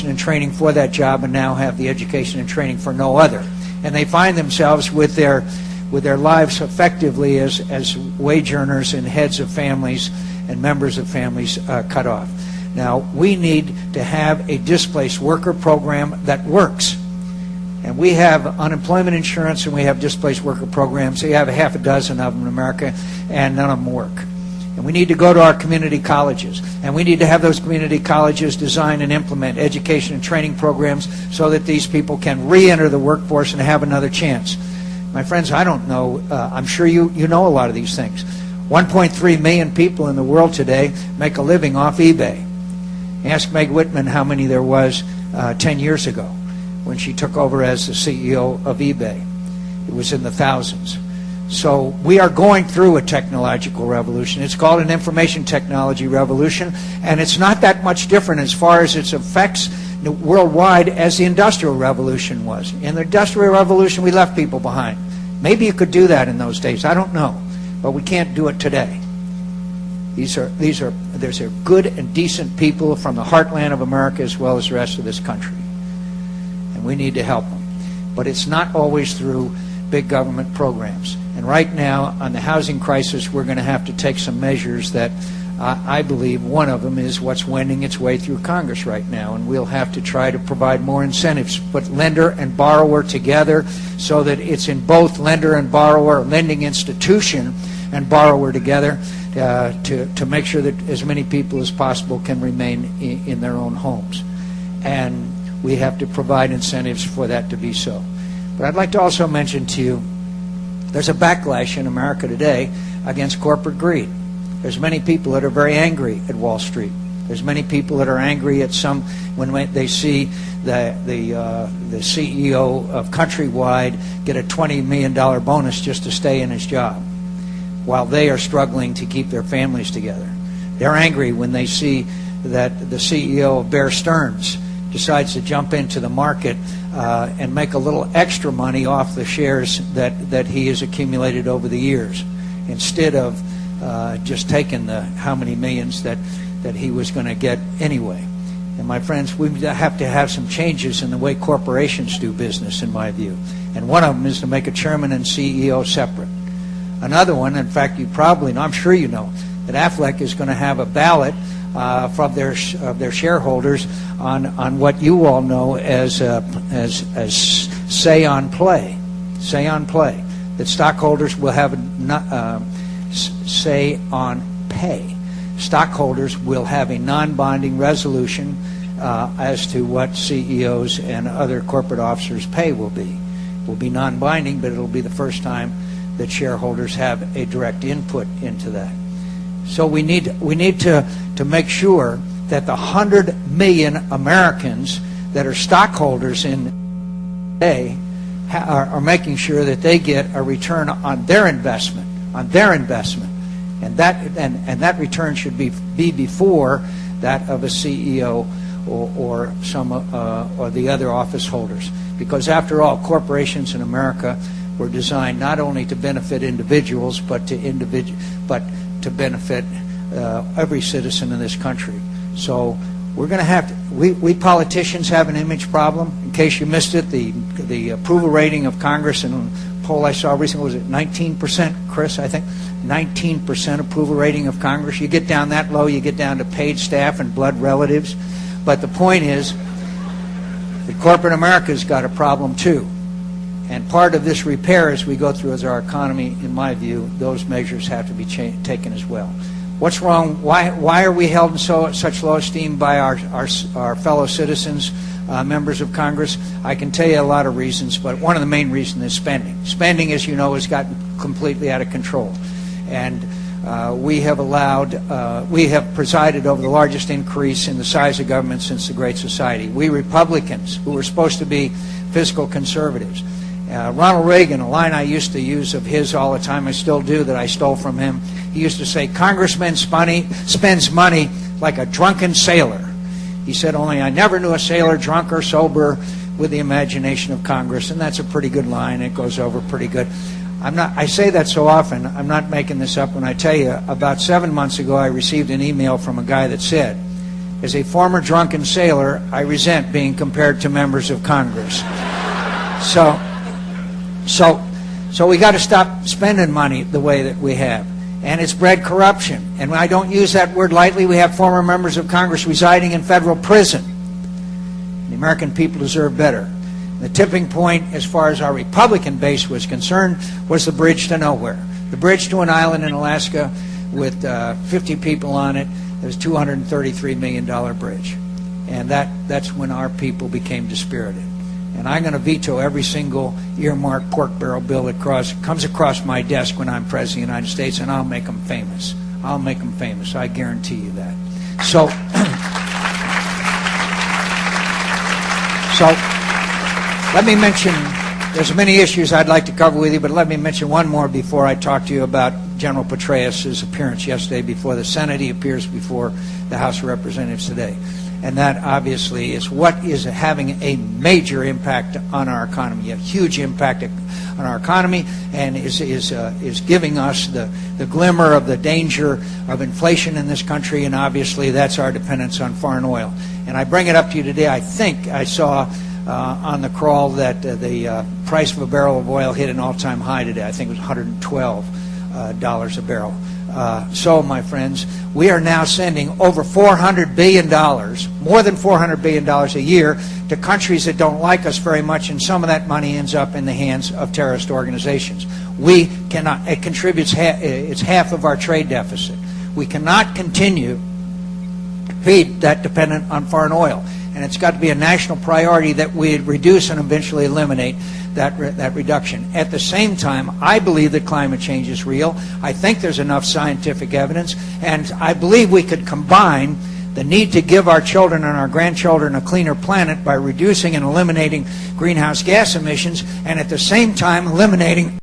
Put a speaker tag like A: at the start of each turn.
A: education and training for that job and now have the education and training for no other. And they find themselves with their lives effectively as wage earners and heads of families and members of families cut off. Now, we need to have a displaced worker program that works. And we have unemployment insurance and we have displaced worker programs. We have a half a dozen of them in America, and none of them work. And we need to go to our community colleges. And we need to have those community colleges design and implement education and training programs so that these people can re-enter the workforce and have another chance. My friends, I don't know. I'm sure you know a lot of these things. 1.3 million people in the world today make a living off eBay. Ask Meg Whitman how many there was 10 years ago when she took over as the CEO of eBay. It was in the thousands. So we are going through a technological revolution. It's called an information technology revolution, and it's not that much different as far as its effects worldwide as the Industrial Revolution was. In the Industrial Revolution, we left people behind. Maybe you could do that in those days. I don't know. But we can't do it today. These are good and decent people from the heartland of America as well as the rest of this country. And we need to help them. But it's not always through big government programs. And right now, on the housing crisis, we're going to have to take some measures that I believe one of them is what's wending its way through Congress right now. And we'll have to try to provide more incentives, put lender and borrower together so that it's in both lender and borrower, lending institution and borrower together to make sure that as many people as possible can remain in their own homes. And we have to provide incentives for that to be so. But I'd like to also mention to you, there's a backlash in America today against corporate greed. There's many people that are very angry at Wall Street. There's many people that are angry at when they see the CEO of Countrywide get a $20 million bonus just to stay in his job, while they are struggling to keep their families together. They're angry when they see that the CEO of Bear Stearns decides to jump into the market and make a little extra money off the shares that he has accumulated over the years, instead of just taking the how many millions that he was going to get anyway. And my friends, we have to have some changes in the way corporations do business, in my view. And one of them is to make a chairman and CEO separate. Another one, in fact, you probably know, I'm sure you know, that Affleck is going to have a ballot from their shareholders on what you all know as say on play. Say on play. That stockholders will have say on pay. Stockholders will have a non-binding resolution as to what CEOs and other corporate officers' pay will be. It will be non-binding, but it will be the first time that shareholders have a direct input into that. So we need to make sure that the 100 million Americans that are stockholders in today are making sure that they get a return on their investment, and that return should be before that of a CEO or the other office holders, because after all, corporations in America were designed not only to benefit individuals but to benefit every citizen in this country. So we're going to have to, we politicians have an image problem. In case you missed it, the approval rating of Congress in a poll I saw recently, was it 19%, Chris, I think? 19% approval rating of Congress. You get down that low, you get down to paid staff and blood relatives. But the point is that corporate America's got a problem too. And part of this repair as we go through as our economy, in my view, those measures have to be taken as well. What's wrong? Why are we held in such low esteem by our fellow citizens, members of Congress? I can tell you a lot of reasons, but one of the main reasons is spending. Spending, as you know, has gotten completely out of control. And we have presided over the largest increase in the size of government since the Great Society. We Republicans, who were supposed to be fiscal conservatives, Ronald Reagan, a line I used to use of his all the time, I still do, that I stole from him, he used to say, "Congressman spends money like a drunken sailor." He said, only I never knew a sailor drunk or sober with the imagination of Congress, and that's a pretty good line. It goes over pretty good. I say that so often, I'm not making this up when I tell you, about 7 months ago I received an email from a guy that said, As a former drunken sailor, I resent being compared to members of Congress. So we got to stop spending money the way that we have. And it's bred corruption. And I don't use that word lightly. We have former members of Congress residing in federal prison. The American people deserve better. The tipping point, as far as our Republican base was concerned, was the bridge to nowhere. The bridge to an island in Alaska with 50 people on it. It was a $233 million bridge. And that's when our people became dispirited. And I'm going to veto every single earmarked pork barrel bill that comes across my desk when I'm President of the United States, and I'll make them famous. I'll make them famous. I guarantee you that. So let me mention, there's many issues I'd like to cover with you, but let me mention one more before I talk to you about General Petraeus' appearance yesterday before the Senate. He appears before the House of Representatives today. And that obviously is what is having a major impact on our economy, a huge impact on our economy, and is giving us the glimmer of the danger of inflation in this country, and obviously that's our dependence on foreign oil. And I bring it up to you today. I think I saw on the crawl that the price of a barrel of oil hit an all-time high today. I think it was $112 a barrel. So, my friends, we are now sending over $400 billion, more than $400 billion a year, to countries that don't like us very much, and some of that money ends up in the hands of terrorist organizations. We cannot, it contributes, it's half of our trade deficit. We cannot continue to be that dependent on foreign oil. And it's got to be a national priority that we reduce and eventually eliminate that reduction. At the same time, I believe that climate change is real. I think there's enough scientific evidence, and I believe we could combine the need to give our children and our grandchildren a cleaner planet by reducing and eliminating greenhouse gas emissions, and at the same time eliminating